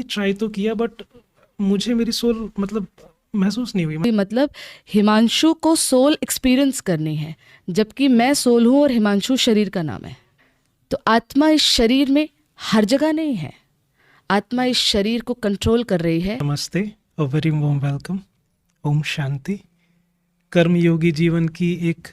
Try तो किया but मुझे मेरी सोल मतलब महसूस नहीं हुई। मतलब हिमांशु को सोल एक्सपीरियंस करनी है, जबकि मैं सोल हूँ और हिमांशु शरीर का नाम है। तो आत्मा इस शरीर में हर जगह नहीं है, आत्मा इस शरीर को कंट्रोल कर रही है। नमस्ते और very warm welcome. Om Shanti. कर्मयोगी जीवन की एक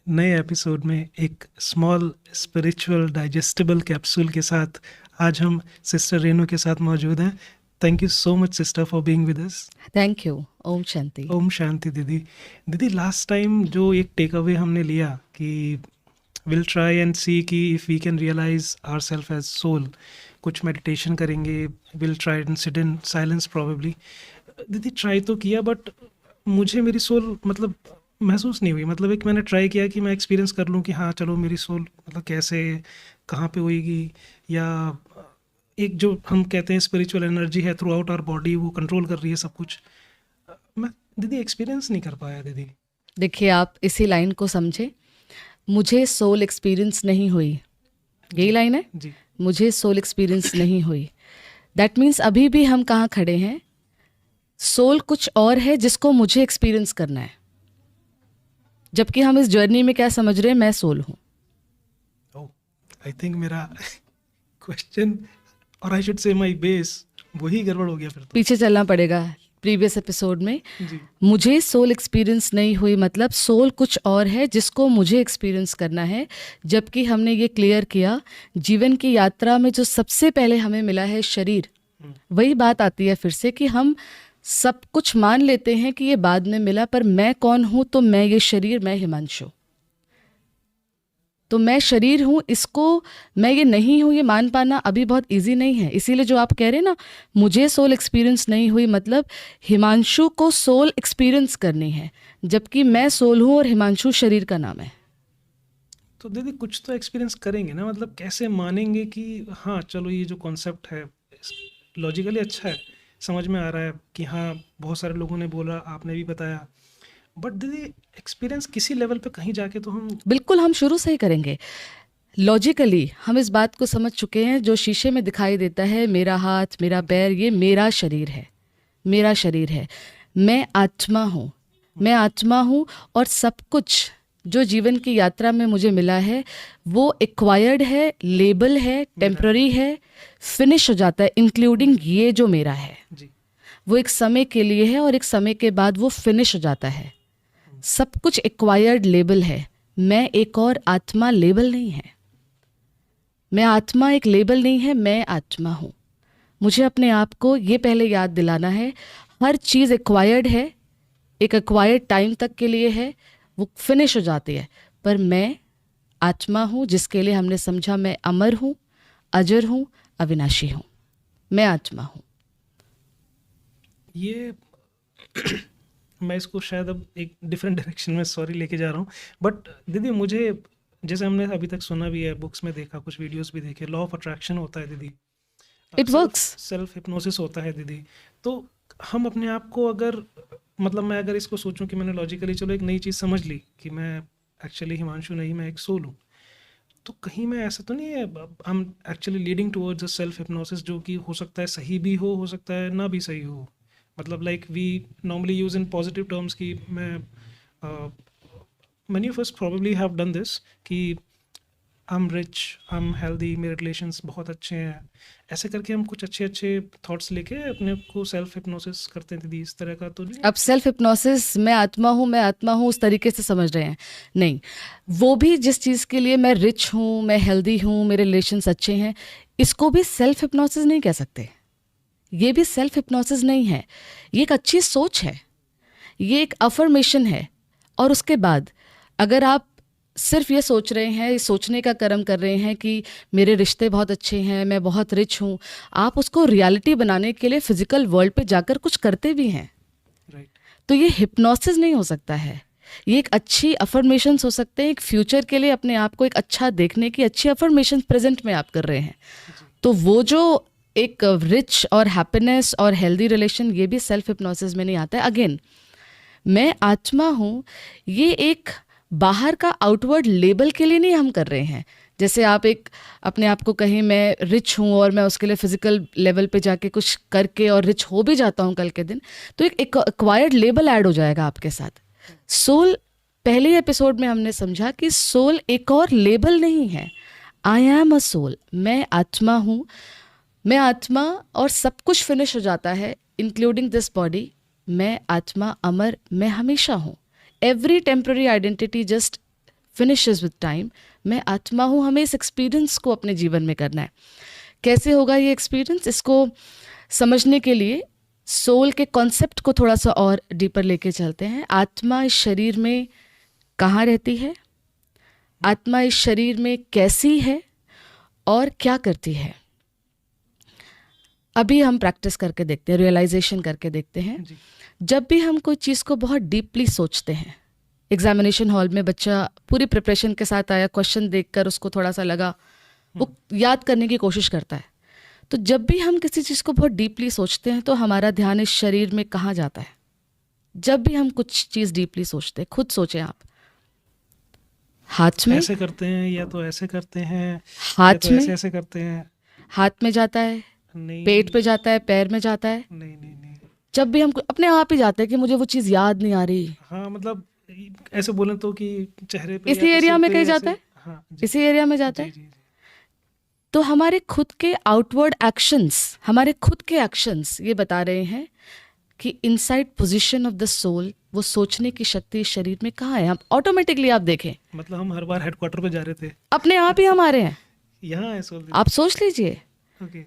नए एपिसोड में एक स्मॉल स्पिरिचुअल डाइजेस्टेबल कैप्सूल के साथ आज हम सिस्टर रेनू के साथ मौजूद हैं। Thank you so much sister for being with us. Thank you. Om Shanti. Om Shanti दीदी लास्ट टाइम जो एक टेक अवे हमने लिया कि विल ट्राई एंड सी कि if we can realise our self as soul, कुछ मेडिटेशन करेंगे, will try and sit in silence probably. दीदी ट्राई तो किया बट मुझे मेरी सोल मतलब महसूस नहीं हुई। मतलब एक मैंने ट्राई किया कि मैं एक्सपीरियंस कर लूँ कि हाँ चलो मेरी सोल मतलब कैसे कहाँ पे होएगी, या एक जो हम कहते हैं स्पिरिचुअल एनर्जी है थ्रू आउट आवर बॉडी, वो कंट्रोल कर रही है सब कुछ। मैं दीदी एक्सपीरियंस नहीं कर पाया दीदी। देखिए, आप इसी लाइन को समझे, मुझे सोल एक्सपीरियंस नहीं हुई, यही लाइन है। जी मुझे सोल एक्सपीरियंस नहीं हुई, दैट मीन्स अभी भी हम कहाँ खड़े हैं, सोल कुछ और है जिसको मुझे एक्सपीरियंस करना है, जबकि हम इस जर्नी में क्या समझ रहे हैं, मैं सोल हूँ। ओह, आई थिंक मेरा क्वेश्चन और I should say my base वही गड़बड़ हो गया फिर तो। पीछे चलना पड़ेगा प्रीवियस एपिसोड में। जी मुझे सोल एक्सपीरियंस नहीं हुई मतलब सोल कुछ और है जिसको मुझे एक्सपीरियंस करना है, जबकि हमने ये क्लियर किया जीवन की यात्रा में जो सबसे पहले हमें मिला है शरीर। वही बात आती है फिर से कि हम सब कुछ मान लेते हैं कि ये बाद में मिला, पर मैं कौन हूँ? तो मैं ये शरीर, मैं हिमांशु, तो मैं शरीर हूँ, इसको मैं ये नहीं हूँ ये मान पाना अभी बहुत इजी नहीं है। इसीलिए जो आप कह रहे हैं ना, मुझे सोल एक्सपीरियंस नहीं हुई मतलब हिमांशु को सोल एक्सपीरियंस करनी है, जबकि मैं सोल हूँ और हिमांशु शरीर का नाम है। तो दीदी कुछ तो एक्सपीरियंस करेंगे ना, मतलब कैसे मानेंगे कि हाँ चलो ये जो कॉन्सेप्ट है लॉजिकली अच्छा है, समझ में आ रहा है कि हाँ बहुत सारे लोगों ने बोला, आपने भी बताया, बट दीदी एक्सपीरियंस किसी लेवल पे कहीं जाके तो हम बिल्कुल हम शुरू से ही करेंगे। लॉजिकली हम इस बात को समझ चुके हैं, जो शीशे में दिखाई देता है, मेरा हाथ, मेरा पैर, ये मेरा शरीर है, मेरा शरीर है। मैं आत्मा हूँ, मैं आत्मा हूँ, और सब कुछ जो जीवन की यात्रा में मुझे मिला है वो एक्वायर्ड है, लेबल है, टेम्पररी है, फिनिश हो जाता है, इंक्लूडिंग ये जो मेरा है। जी वो एक समय के लिए है और एक समय के बाद वो फिनिश हो जाता है। सब कुछ एक्वायर्ड लेबल है। मैं एक और आत्मा लेबल नहीं है, मैं आत्मा एक लेबल नहीं है, मैं आत्मा हूँ। मुझे अपने आप को ये पहले याद दिलाना है, हर चीज़ एक्वायर्ड है, एक एक्वायर्ड टाइम तक के लिए है, वो फिनिश हो जाती है, पर मैं आत्मा हूँ जिसके लिए हमने समझा मैं अमर हूँ, अजर हूँ, अविनाशी हूँ। मैं आत्मा हूँ। ये मैं इसको शायद अब एक डिफरेंट डायरेक्शन में सॉरी लेके जा रहा हूँ, बट दीदी मुझे जैसे हमने अभी तक सुना भी है, बुक्स में देखा, कुछ वीडियोस भी देखे, लॉ ऑफ अट्रैक्शन होता है दीदी, इट वर्क्स। सेल्फ हिप्नोसिस होता है दीदी। तो हम अपने आप को अगर मतलब मैं अगर इसको सोचूं कि मैंने लॉजिकली चलो एक नई चीज़ समझ ली कि मैं एक्चुअली हिमांशु नहीं, मैं एक सोल हूँ, तो कहीं मैं ऐसा तो नहीं है I am actually leading towards a self hypnosis, जो कि हो सकता है सही भी हो सकता है ना भी सही हो। मतलब like we normally use in positive terms कि मैं many of us probably have done this कि I am rich, I am healthy, मेरे रिलेशंस बहुत अच्छे हैं, ऐसे करके हम कुछ अच्छे अच्छे थॉट्स लेके अपने को सेल्फ हिप्नोसिस करते हैं दीदी। इस तरह का तो नहीं? अब सेल्फ हिप्नोसिस मैं आत्मा हूँ, मैं आत्मा हूँ, उस तरीके से समझ रहे हैं? नहीं, वो भी जिस चीज़ के लिए मैं रिच हूँ, मैं हेल्दी हूँ, मेरे रिलेशंस अच्छे हैं, इसको भी सेल्फ हिप्नोसिस नहीं कह सकते। ये भी सेल्फ हिप्नोसिस नहीं है, ये एक अच्छी सोच है, ये एक अफर्मेशन है। और उसके बाद अगर आप सिर्फ ये सोच रहे हैं, सोचने का कर्म कर रहे हैं कि मेरे रिश्ते बहुत अच्छे हैं, मैं बहुत रिच हूँ, आप उसको रियलिटी बनाने के लिए फिजिकल वर्ल्ड पे जाकर कुछ करते भी हैं, राइट तो ये हिप्नोसिस नहीं हो सकता है। ये एक अच्छी अफर्मेशंस हो सकते हैं, एक फ्यूचर के लिए अपने आप को एक अच्छा देखने की अच्छी अफर्मेशन प्रेजेंट में आप कर रहे हैं। तो वो जो एक रिच और हैप्पीनेस और हेल्दी रिलेशन, ये भी सेल्फ हिप्नोसिस में नहीं आता है। अगेन, मैं आत्मा हूँ, ये एक बाहर का आउटवर्ड लेबल के लिए नहीं हम कर रहे हैं। जैसे आप एक अपने आप को कहें मैं रिच हूँ और मैं उसके लिए फिजिकल लेवल पे जाके कुछ करके और रिच हो भी जाता हूँ कल के दिन, तो एक एक्वायर्ड लेबल ऐड हो जाएगा आपके साथ। सोल, पहले एपिसोड में हमने समझा कि सोल एक और लेबल नहीं है। आई एम अ सोल, मैं आत्मा हूँ, मैं आत्मा, और सब कुछ फिनिश हो जाता है इंक्लूडिंग दिस बॉडी। मैं आत्मा अमर, मैं हमेशा हूँ। Every temporary identity just finishes with time. मैं आत्मा हूँ। हमें इस एक्सपीरियंस को अपने जीवन में करना है। कैसे होगा ये एक्सपीरियंस? इसको समझने के लिए सोल के कॉन्सेप्ट को थोड़ा सा और डीपर लेके चलते हैं। आत्मा इस शरीर में कहाँ रहती है, आत्मा इस शरीर में कैसी है और क्या करती है। अभी हम प्रैक्टिस करके देखते हैं, रियलाइजेशन करके देखते हैं। जी। जब भी हम कोई चीज़ को बहुत डीपली सोचते हैं, एग्जामिनेशन हॉल में बच्चा पूरी प्रिपरेशन के साथ आया, क्वेश्चन देखकर उसको थोड़ा सा लगा, वो याद करने की कोशिश करता है। तो जब भी हम किसी चीज़ को बहुत डीपली सोचते हैं तो हमारा ध्यान इस शरीर में कहाँ जाता है? जब भी हम कुछ चीज़ डीपली सोचते हैं, खुद सोचें आप, हाथ में, ऐसे करते हैं या तो ऐसे करते हैं, या हाथ तो में, ऐसे ऐसे करते हैं। हाथ में जाता है, नहीं, पेट पे जाता है, पैर में जाता है। नहीं नहीं नहीं। जब भी हम अपने आप ही जाते हैं कि मुझे वो चीज़ याद नहीं आ रही, हाँ, मतलब ऐसे बोलें तो कि चेहरे पे इसी या तो एरिया सिर में पे कहीं ऐसे। जाता है, हाँ जी इसी एरिया में जाता जी है। जी जी। तो हमारे खुद के आउटवर्ड एक्शंस, हमारे खुद के एक्शंस ये बता रहे हैं कि inside position of the soul, वो सोचने की शक्ति इस शरीर में कहाँ है। हम ऑटोमेटिकली, आप देखें, मतलब हम हर बार हेडक्वार्टर पे जा रहे थे, अपने आप ही हम आ रहे हैं। यहाँ है सोल। आप सोच लीजिए, ओके।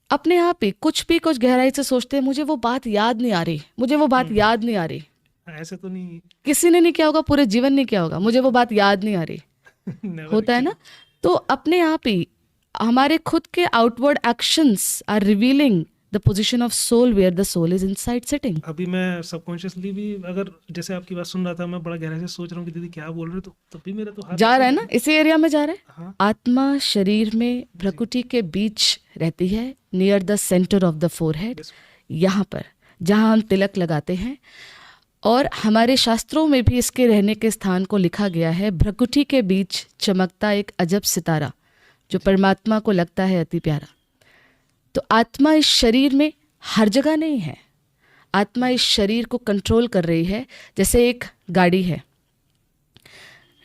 अपने आप ही कुछ भी कुछ गहराई से सोचते हैं, मुझे वो बात याद नहीं आ रही, मुझे वो बात याद नहीं आ रही। ऐसे तो नहीं। किसी ने नहीं किया होगा, पूरे जीवन नहीं किया होगा, मुझे वो बात याद नहीं आ रही। Never होता है ना? actually। तो अपने आप ही हमारे खुद के outward actions are revealing the position of soul where the soul is inside sitting. अभी मैं सबकॉन्शियसली भी अगर जैसे आपकी बात सुन रहा था, मैं बड़ा गहराई से सोच रहा हूँ कि दीदी क्या बोल रहे हो, तो तब भी मेरा तो हाथ जा ऐसे रहा है ना, इसी एरिया में जा रहा है। हाँ। आत्मा शरीर में प्रकृति के बीच रहती है, near the centre of the forehead, Yes। यहाँ पर जहाँ हम तिलक लगाते हैं। और हमारे शास्त्रों में भी इसके रहने के स्थान को लिखा गया है, भ्रकुटी के बीच चमकता एक अजब सितारा जो परमात्मा को लगता है अति प्यारा। तो आत्मा इस शरीर में हर जगह नहीं है। आत्मा इस शरीर को कंट्रोल कर रही है। जैसे एक गाड़ी है,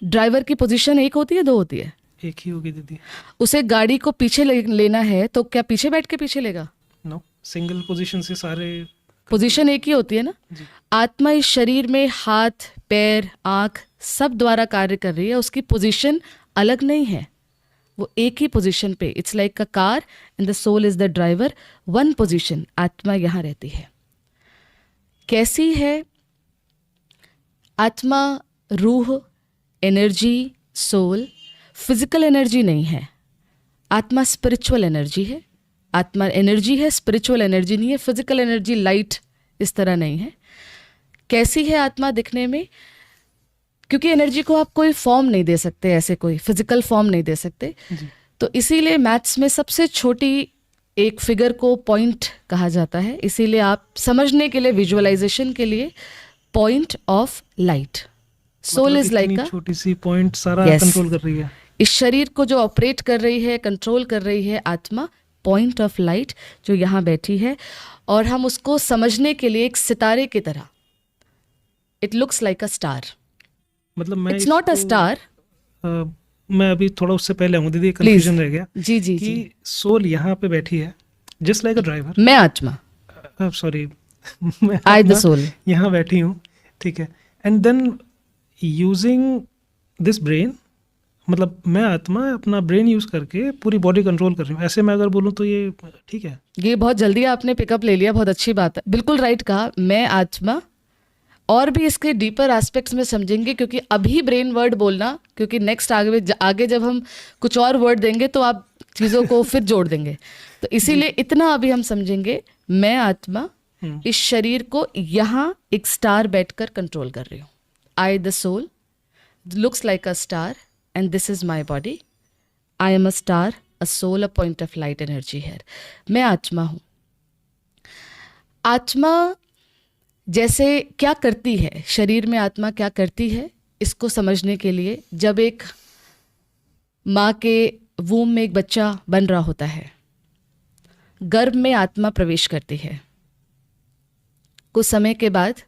ड्राइवर की पोजीशन एक होती है, दो होती है? एक ही होगी दीदी। उसे गाड़ी को पीछे लेना है तो क्या पीछे बैठ के पीछे लेगा? नो, सिंगल पोजीशन से सारे। पोजीशन एक ही होती है ना। जी। आत्मा इस शरीर में हाथ, पैर, आँख सब द्वारा कार्य कर रही है। उसकी पोजीशन अलग नहीं है, वो एक ही पोजीशन पे। It's like a car and the soul is the driver, one position. आत्मा यहाँ रहती है। कैसी है आत्मा? रूह, एनर्जी, सोल, फिजिकल एनर्जी नहीं है। आत्मा स्पिरिचुअल एनर्जी है। आत्मा एनर्जी है, स्पिरिचुअल एनर्जी नहीं है। फिजिकल एनर्जी लाइट इस तरह नहीं है। कैसी है आत्मा दिखने में? क्योंकि एनर्जी को आप कोई फॉर्म नहीं दे सकते, ऐसे कोई फिजिकल फॉर्म नहीं दे सकते, जी। तो इसीलिए मैथ्स में सबसे छोटी एक फिगर को पॉइंट कहा जाता है। इसीलिए आप समझने के लिए, विजुअलाइजेशन के लिए, पॉइंट ऑफ लाइट। सोल मतलब इज लाइक इतनी अ, छोटी सी पॉइंट सारा Yes। कंट्रोल कर रही है। इस शरीर को जो ऑपरेट कर रही है, कंट्रोल कर रही है आत्मा, पॉइंट ऑफ लाइट जो यहाँ बैठी है। और हम उसको समझने के लिए एक सितारे की तरह, it looks like a star. मतलब मैं इट्स नॉट अ इसको, स्टार। मैं अभी थोड़ा उससे पहले आऊँ दीदी, प्लीज। कंफ्यूजन रह गया जी जी जी। कि सोल यहाँ पे बैठी है जस्ट लाइक अ ड्राइवर। मैं आत्मा, सॉरी मैं आई द अपना सोल। यहाँ बैठी हूँ, ठीक है। And then using this brain, मतलब मैं आत्मा अपना ब्रेन यूज करके पूरी बॉडी कंट्रोल कर रही हूँ। ऐसे मैं अगर बोलूँ तो ये ठीक है? ये बहुत जल्दी आपने पिकअप ले लिया, बहुत अच्छी बात है, बिल्कुल राइट कहा, मैं आत्मा। और भी इसके डीपर एस्पेक्ट्स में समझेंगे, क्योंकि अभी ब्रेन वर्ड बोलना, क्योंकि नेक्स्ट आगे जब हम कुछ और वर्ड देंगे तो आप चीज़ों को फिर जोड़ देंगे, तो इसीलिए इतना अभी हम समझेंगे। मैं आत्मा इस शरीर को यहाँ एक स्टार बैठकर कंट्रोल कर रही हूँ। I the soul looks like a star and this is my body. I am a star, a soul, a point of light energy here. मैं आत्मा हूँ। आत्मा जैसे क्या करती है, शरीर में आत्मा क्या करती है, इसको समझने के लिए, जब एक माँ के वूम में एक बच्चा बन रहा होता है, गर्भ में आत्मा प्रवेश करती है। कुछ समय के बाद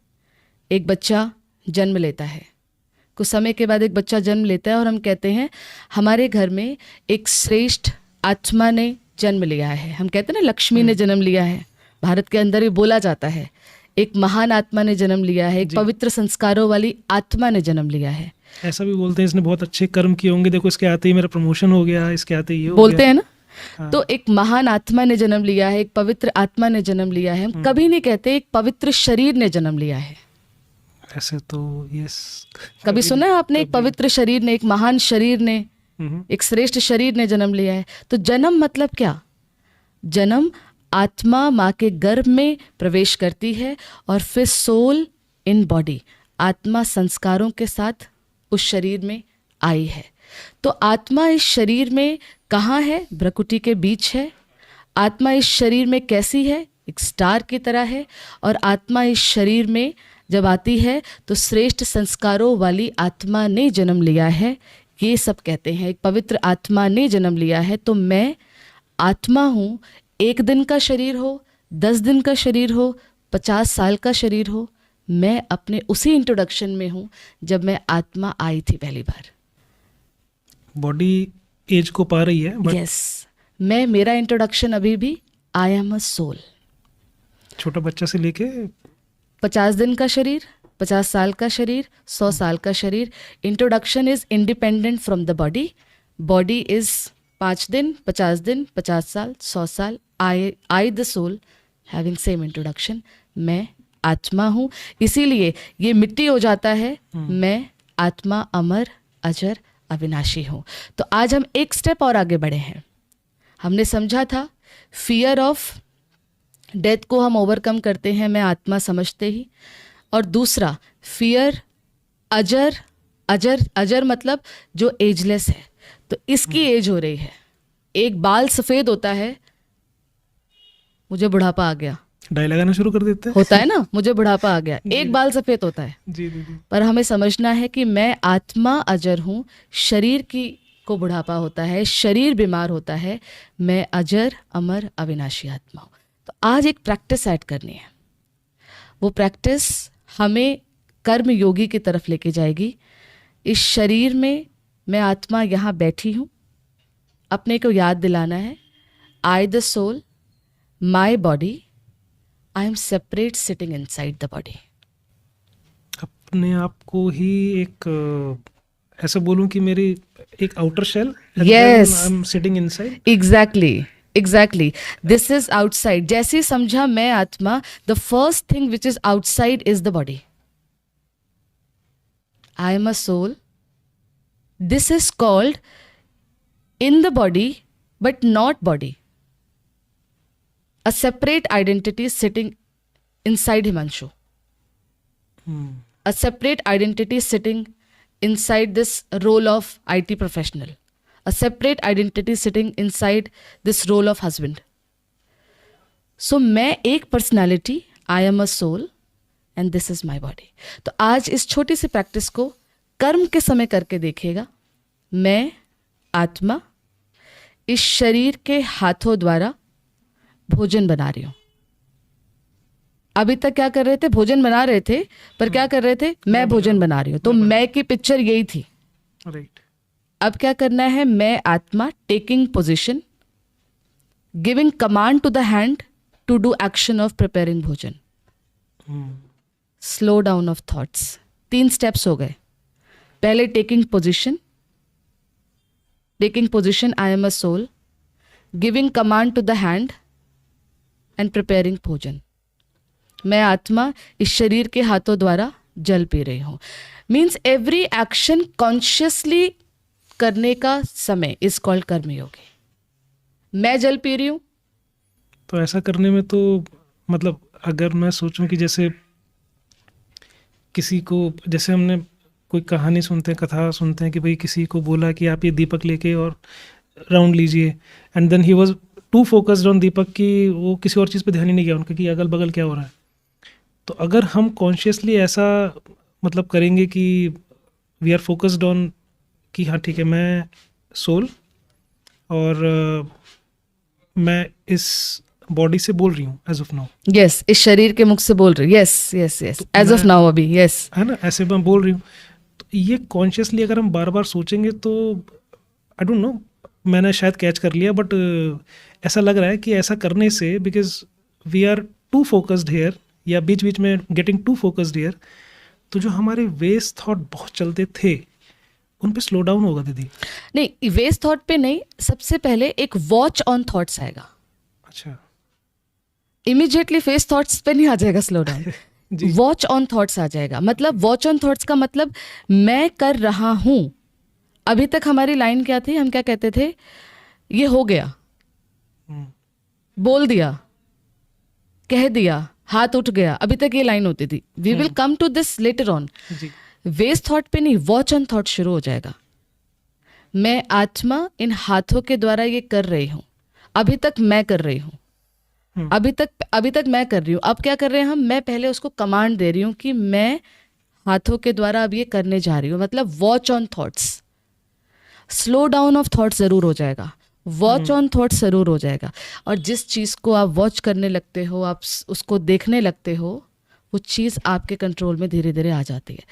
एक बच्चा जन्म लेता है। कुछ समय के बाद एक बच्चा जन्म लेता है और हम कहते हैं हमारे घर में एक श्रेष्ठ आत्मा ने जन्म लिया है। हम कहते हैं ना, लक्ष्मी ने जन्म लिया है। भारत के अंदर ये बोला जाता है, एक महान आत्मा ने जन्म लिया है, एक पवित्र संस्कारों वाली आत्मा ने जन्म लिया है। ऐसा भी बोलते हैं इसने बहुत अच्छे कर्म किए होंगे, देखो इसके आते ही मेरा प्रमोशन हो गया, इसके आते ही ये हो बोलते गया। हैं ना। हाँ। तो एक महान आत्मा ने जन्म लिया है, एक पवित्र आत्मा ने जन्म लिया है। हम कभी नहीं कहते एक पवित्र शरीर ने जन्म लिया है। ऐसे तो यस, कभी सुना है आपने एक पवित्र शरीर ने, एक महान शरीर ने, हम्म, एक श्रेष्ठ शरीर ने जन्म लिया है? तो जन्म मतलब क्या? जन्म, आत्मा माँ के गर्भ में प्रवेश करती है और फिर सोल इन बॉडी, आत्मा संस्कारों के साथ उस शरीर में आई है। तो आत्मा इस शरीर में कहाँ है? भ्रकुटी के बीच है। आत्मा इस शरीर में कैसी है? एक स्टार की तरह है। और आत्मा इस शरीर में जब आती है तो श्रेष्ठ संस्कारों वाली आत्मा ने जन्म लिया है। ये सब कहते हैं एक पवित्र आत्मा ने जन्म लिया है। तो मैं आत्मा हूँ। 1 दिन का शरीर हो, 10 दिन का शरीर हो, 50 साल का शरीर हो, मैं अपने उसी इंट्रोडक्शन में हूँ जब मैं आत्मा आई थी पहली बार। बॉडी एज को पा रही है, बट यस, मैं, मेरा इंट्रोडक्शन अभी भी आई एम अ सोल। छोटा बच्चा से लेके 50 दिन का शरीर, 50 साल का शरीर, 100 साल का शरीर। Introduction is independent from the body. Body is 5 दिन, 50 दिन, 50 साल, 100 साल। I the soul having same introduction. मैं आत्मा हूँ, इसीलिए ये मिट्टी हो जाता है। मैं आत्मा अमर, अजर, अविनाशी हूँ। तो आज हम एक स्टेप और आगे बढ़े हैं। हमने समझा था फियर ऑफ डेथ को हम ओवरकम करते हैं, मैं आत्मा समझते ही। और दूसरा फियर अजर, अजर, अजर मतलब जो एजलेस है। तो इसकी एज हो रही है। एक बाल सफ़ेद होता है, मुझे बुढ़ापा आ गया, डाई लगाना शुरू कर देते हैं। होता है ना, मुझे बुढ़ापा आ गया। एक बाल सफ़ेद होता है। जी जी जी। पर हमें समझना है कि मैं आत्मा अजर हूँ। शरीर की को बुढ़ापा होता है, शरीर बीमार होता है। मैं अजर, अमर, अविनाशी आत्मा हूँ। तो आज एक प्रैक्टिस ऐड करनी है। वो प्रैक्टिस हमें कर्म योगी की तरफ लेके जाएगी। इस शरीर में मैं आत्मा यहाँ बैठी हूँ, अपने को याद दिलाना है, I the soul, my body, I am separate sitting inside the body. अपने आप को ही एक ऐसा बोलूं कि मेरी एक outer shell, Yes. I am sitting inside. Exactly this is outside. जैसे समझा मैं आत्मा, the first thing which is outside is the body. I am a soul, this is called in the body but not body, a separate identity sitting inside Himanshu, a separate identity sitting inside this role of IT professional, a separate identity sitting inside this role of husband. So मैं एक personality, I am a soul and this is my body. तो आज इस छोटी सी practice को कर्म के समय करके देखिएगा। मैं आत्मा इस शरीर के हाथों द्वारा भोजन बना रही हूँ। अभी तक क्या कर रहे थे? भोजन बना रहे थे, पर क्या कर रहे थे? मैं भोजन बना रही हूँ। तो मैं की पिक्चर यही थी। राइट। अब क्या करना है? मैं आत्मा taking position, giving command to the hand to do action of preparing भोजन, slow down of thoughts. 3 steps हो गए। पहले taking position, I am a soul, giving command to the hand and preparing भोजन। मैं आत्मा इस शरीर के हाथों द्वारा जल पी रही हूँ। मीन्स एवरी एक्शन कॉन्शियसली करने का समय इज कॉल्ड कर्मयोगी। मैं जल पी रही हूँ। तो ऐसा करने में तो मतलब अगर मैं सोचूं कि जैसे किसी को, जैसे हमने कोई कहानी सुनते हैं, कथा सुनते हैं कि भाई किसी को बोला कि आप ये दीपक लेके और राउंड लीजिए, and then he was to focused on Deepak कि वो किसी और चीज़ पे ध्यान ही नहीं गया उनका कि अगल बगल क्या हो रहा है। तो अगर हम कॉन्शियसली ऐसा मतलब करेंगे कि वी आर फोकस्ड ऑन कि हाँ ठीक है, मैं सोल और मैं इस बॉडी से बोल रही हूँ एज ऑफ नाउ, यस, इस शरीर के मुख से बोल रही, यस यस यस, तो एज ऑफ मैं- नाउ अभी, यस। है ना, ऐसे मैं बोल रही हूँ। तो ये कॉन्शियसली अगर हम बार बार सोचेंगे तो आई डोंट नो, मैंने शायद कैच कर लिया, बट ऐसा लग रहा है कि ऐसा करने से, because we are to focused here, या बीच बीच में गेटिंग टू फोकस्ड हेयर, तो जो हमारे वेस्ट थॉट बहुत चलते थे उन पे स्लो डाउन होगा दीदी। नहीं, वेस्ट थॉट पे नहीं, सबसे पहले एक वॉच ऑन थॉट्स आएगा। अच्छा इमीडिएटली फेस थॉट्स पे नहीं आ जाएगा स्लो डाउन, जी। वॉच ऑन थॉट्स आ जाएगा। मतलब वॉच ऑन थॉट्स का मतलब मैं कर रहा हूं। अभी तक हमारी लाइन क्या थी, हम क्या कहते थे, ये हो गया, हम्म, बोल दिया, कह दिया, हाथ उठ गया, अभी तक ये लाइन होती थी। We will come to this later on. जी वेस्ट थॉट पे नहीं, वॉच ऑन थॉट शुरू हो जाएगा। मैं आत्मा इन हाथों के द्वारा ये कर रही हूं, अभी तक मैं कर रही हूं, अभी तक मैं कर रही हूँ। अब क्या कर रहे हैं हम, मैं पहले उसको कमांड दे रही हूँ कि मैं हाथों के द्वारा अब ये करने जा रही हूँ। मतलब watch on thoughts, slow down of thoughts जरूर हो जाएगा, वॉच ऑन थॉट्स जरूर हो जाएगा। और जिस चीज़ को आप वॉच करने लगते हो, आप उसको देखने लगते हो, वो चीज़ आपके कंट्रोल में धीरे धीरे आ जाती है।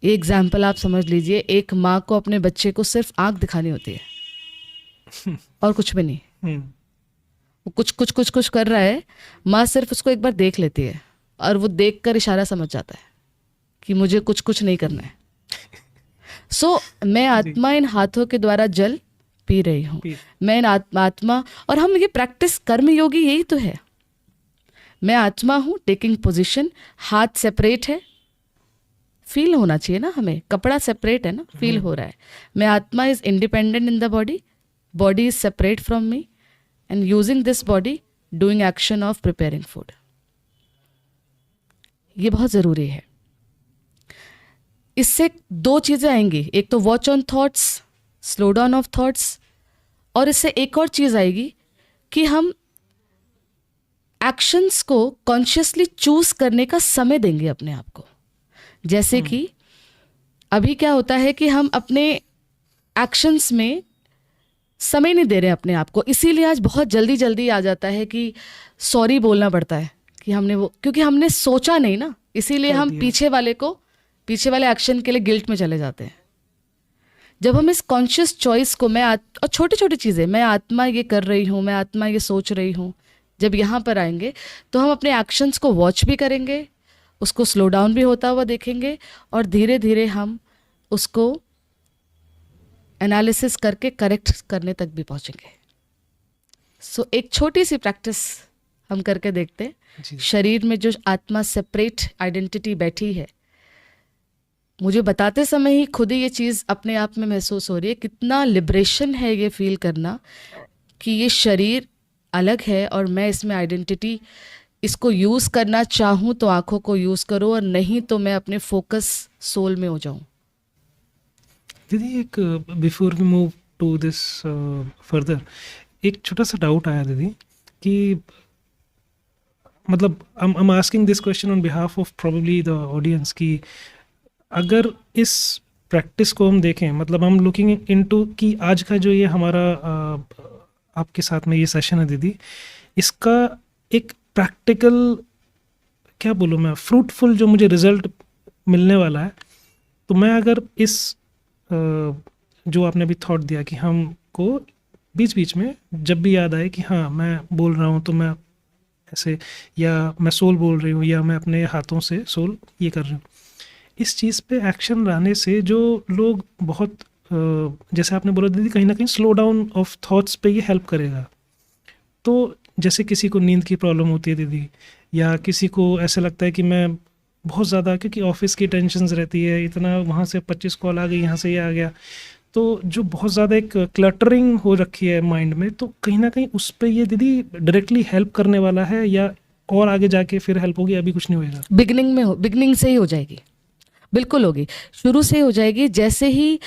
ये एग्जाम्पल आप समझ लीजिए, एक माँ को अपने बच्चे को सिर्फ आंख दिखानी होती है और कुछ भी नहीं। हम्म, वो कुछ कुछ कुछ कुछ कर रहा है, माँ सिर्फ उसको एक बार देख लेती है और वो देखकर इशारा समझ जाता है कि मुझे कुछ कुछ नहीं करना है। सो मैं आत्मा इन हाथों के द्वारा जल पी रही हूँ, पी- मैं इन आत्मा, और हम ये प्रैक्टिस कर्म योगी यही तो है। मैं आत्मा हूँ, टेकिंग पोजीशन, हाथ सेपरेट है, फील होना चाहिए ना हमें, कपड़ा सेपरेट है ना, फील हो रहा है। मैं आत्मा is independent in the body, body is separate from me, and using this body doing action of preparing food। ये बहुत ज़रूरी है। इससे दो चीज़ें आएंगी, एक तो watch on thoughts, slow down of thoughts, और इससे एक और चीज़ आएगी कि हम एक्शंस को कॉन्शियसली चूज करने का समय देंगे अपने आप को। जैसे कि अभी क्या होता है कि हम अपने एक्शंस में समय नहीं दे रहे अपने आप को, इसीलिए आज बहुत जल्दी जल्दी आ जाता है कि सॉरी बोलना पड़ता है कि हमने वो, क्योंकि हमने सोचा नहीं ना, इसीलिए कर हम दिया। पीछे वाले एक्शन के लिए गिल्ट में चले जाते हैं। जब हम इस कॉन्शियस चॉइस को, और छोटी छोटी चीज़ें, मैं आत्मा ये कर रही हूँ, मैं आत्मा ये सोच रही हूँ, जब यहाँ पर आएंगे तो हम अपने एक्शंस को वॉच भी करेंगे, उसको स्लो डाउन भी होता हुआ देखेंगे, और धीरे धीरे हम उसको एनालिसिस करके करेक्ट करने तक भी पहुंचेंगे। सो एक छोटी सी प्रैक्टिस हम करके देखते हैं। जी। शरीर में जो आत्मा सेपरेट आइडेंटिटी बैठी है, मुझे बताते समय ही खुद ही ये चीज़ अपने आप में महसूस हो रही है, कितना लिबरेशन है ये फील करना कि ये शरीर अलग है और मैं इसमें आइडेंटिटी, इसको यूज़ करना चाहूँ तो आँखों को यूज़ करो, और नहीं तो मैं अपने फोकस सोल में हो जाऊँ। दीदी एक before we move to this further, एक छोटा सा डाउट आया दीदी कि मतलब I am asking this question on behalf of probably the audience, कि अगर इस प्रैक्टिस को हम देखें, मतलब हम लुकिंग इनटू कि आज का जो ये हमारा आपके साथ में ये सेशन है दीदी, इसका एक प्रैक्टिकल, क्या बोलूँ मैं, फ्रूटफुल जो मुझे रिजल्ट मिलने वाला है, तो मैं अगर इस जो आपने अभी थॉट दिया कि हमको बीच बीच में जब भी याद आए कि हाँ मैं बोल रहा हूँ तो मैं ऐसे, या मैं सोल बोल रही हूँ, या मैं अपने हाथों से सोल ये कर रही हूँ, इस चीज़ पे एक्शन लाने से जो लोग बहुत जैसे आपने बोला दीदी, कहीं ना कहीं स्लो डाउन ऑफ थॉट्स पे ये हेल्प करेगा। तो जैसे किसी को नींद की प्रॉब्लम होती है दीदी, या किसी को ऐसा लगता है कि मैं बहुत ज़्यादा, क्योंकि ऑफिस की टेंशन्स रहती है, इतना वहाँ से 25 कॉल आ गई, यहाँ से ये आ गया, तो जो बहुत ज़्यादा एक क्लटरिंग हो रखी है माइंड में, तो कहीं ना कहीं उस पर ये दीदी डायरेक्टली हेल्प करने वाला है, या और आगे जाके फिर हेल्प होगी, अभी कुछ नहीं होएगा? बिगनिंग से ही हो जाएगी, बिल्कुल होगी, शुरू से हो जाएगी। जैसे ही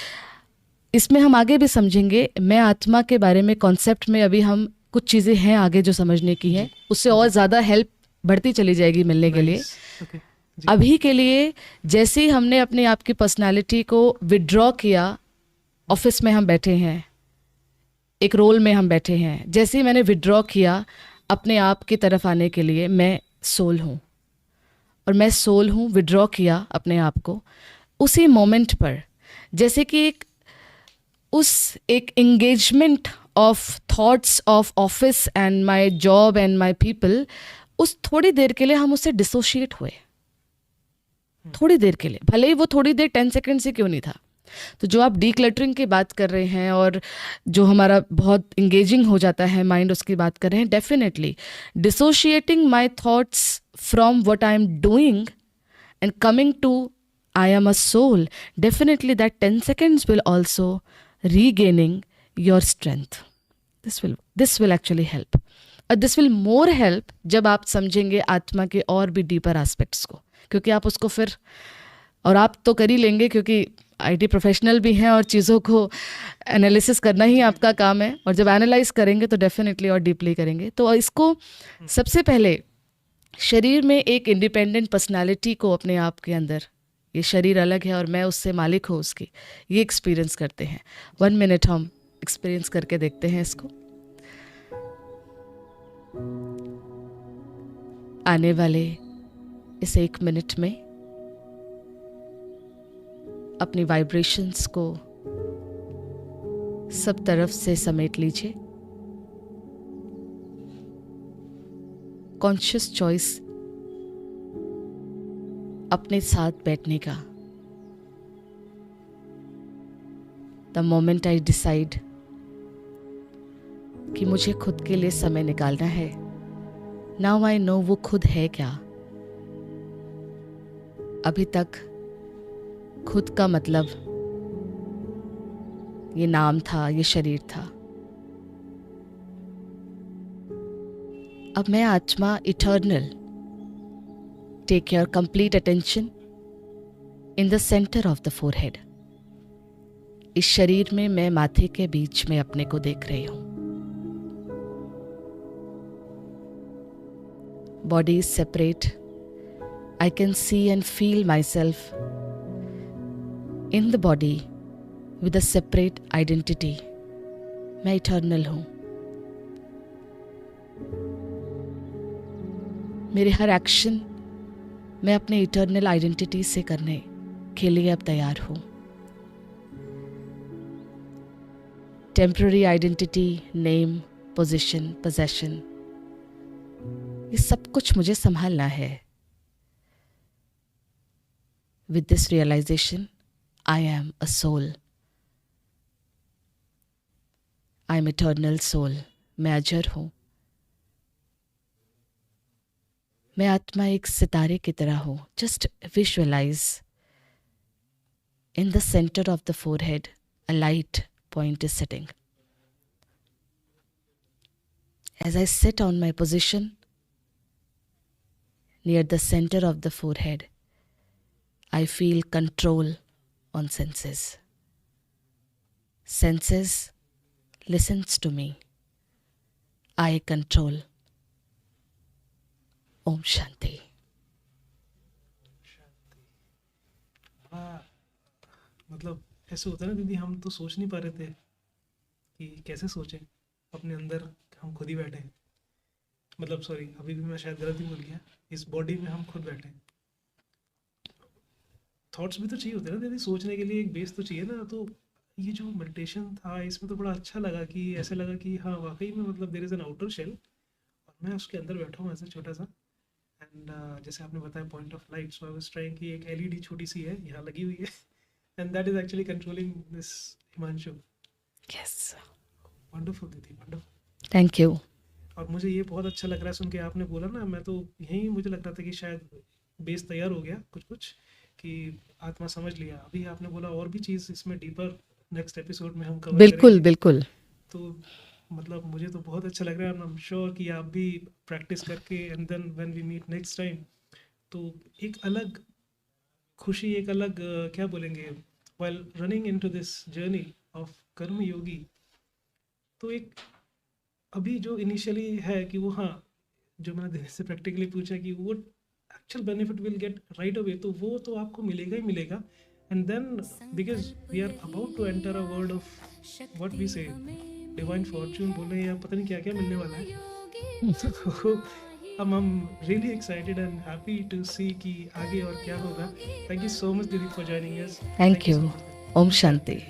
इसमें हम आगे भी समझेंगे, मैं आत्मा के बारे में कॉन्सेप्ट में अभी हम कुछ चीज़ें हैं आगे जो समझने की है, उससे और ज़्यादा हेल्प बढ़ती चली जाएगी मिलने के लिए। ओके। जी। अभी के लिए जैसे ही हमने अपने आप की पर्सनालिटी को विड्रॉ किया, ऑफिस में हम बैठे हैं, एक रोल में हम बैठे हैं, जैसे ही मैंने विड्रॉ किया अपने आप की तरफ आने के लिए, मैं सोल हूँ और मैं सोल हूँ, विड्रॉ किया अपने आप को, उसी मोमेंट पर जैसे कि एक engagement of thoughts of office and my job and my people, उस थोड़ी देर के लिए हम उससे डिसोशिएट हुए, थोड़ी देर के लिए, भले ही वो थोड़ी देर 10 सेकंड से क्यों नहीं था। तो जो आप डीक्लटरिंग की बात कर रहे हैं और जो हमारा बहुत इंगेजिंग हो जाता है माइंड, उसकी बात कर रहे हैं, definitely dissociating my thoughts from what I am doing and coming to I am a soul, definitely that 10 seconds will also regaining your strength. This will actually help. और this will more help जब आप समझेंगे आत्मा के और भी deeper aspects को, क्योंकि आप उसको फिर, और आप तो कर ही लेंगे क्योंकि आईटी प्रोफेशनल भी हैं और चीज़ों को एनालिसिस करना ही आपका काम है, और जब एनालाइज करेंगे तो डेफिनेटली और डीपली करेंगे। तो इसको सबसे पहले शरीर में एक इंडिपेंडेंट पर्सनालिटी को अपने आप के अंदर, ये शरीर अलग है और मैं उससे मालिक हूँ उसकी, ये एक्सपीरियंस करते हैं। 1 मिनट हम एक्सपीरियंस करके देखते हैं इसको। आने वाले इस 1 मिनट में अपनी वाइब्रेशंस को सब तरफ से समेट लीजिए। कॉन्शियस चॉइस अपने साथ बैठने का। द मोमेंट आई डिसाइड कि मुझे खुद के लिए समय निकालना है, नाउ आई नो वो खुद है क्या। अभी तक खुद का मतलब ये नाम था, ये शरीर था। अब मैं आत्मा eternal, take your complete attention in the centre of the forehead. इस शरीर में मैं माथे के बीच में अपने को देख रही हूं। Body is separate, I can see and feel my self in the body with a separate identity. मैं इटर्नल हूं। मेरे हर एक्शन मैं अपने इटर्नल आइडेंटिटी से करने के लिए अब तैयार हूं। Temporary identity, name, position, possession, ये सब कुछ मुझे संभालना है। With this realisation I am a soul, I am eternal soul. मैं अजर हूं। मैं आत्मा एक सितारे की तरह हूं। Just visualise in the centre of the forehead a light point is sitting. As I sit on my position near the center of the forehead, I feel control on senses. Senses listens to me. I control. Om Shanti. मतलब ऐसे होता है ना दीदी, हम तो सोच नहीं पा रहे थे कि कैसे सोचें अपने अंदर, हम खुद ही बैठे हैं। मतलब सॉरी, अभी भी मैं शायद गलत ही बोल गया, इस बॉडी में हम खुद बैठे हैं। थॉट्स भी तो चाहिए होते हैं ना दीदी, सोचने के लिए एक बेस तो चाहिए ना। तो ये जो मेडिटेशन था इसमें तो बड़ा अच्छा लगा कि ऐसे लगा कि हाँ वाकई में मतलब there is an outer shell और मैं उसके अंदर बैठा हूँ ऐसे छोटा सा। एंड जैसे आपने बताया point of light, so I was trying कि एक एलईडी छोटी सी है यहाँ लगी हुई है and that is actually controlling this Himanshu. Yes. Wonderful दीदी, वंडरफुल। Thank you. और मुझे ये बहुत अच्छा लग रहा है सुन के, आपने बोला ना, मैं तो यही मुझे लग रहा था कि शायद बेस तैयार हो गया कुछ कुछ कि आत्मा समझ लिया। अभी आपने बोला और भी चीज़ इसमें डीपर नेक्स्ट एपिसोड में हम कवर बिल्कुल करेंगे। बिल्कुल। तो मतलब मुझे तो बहुत अच्छा लग रहा है। आई एम श्योर कि आप भी प्रैक्टिस करके and then when we meet next time तो एक अलग खुशी, एक अलग क्या बोलेंगे, while running into this journey of karma yogi. तो एक अभी जो इनिशियली है कि वो, हाँ, जो मैंने दिनेश से प्रैक्टिकली पूछा कि वो actual benefit will get right away, तो वो तो आपको मिलेगा ही मिलेगा. And then because we are about to enter a world of what we say divine fortune बोले या पता नहीं क्या क्या मिलने वाला है. तो I'm really excited and happy to see कि आगे और क्या होगा. Thank you so much, Dilip, for joining us. Thank Thank you you. so much. ओम शांति.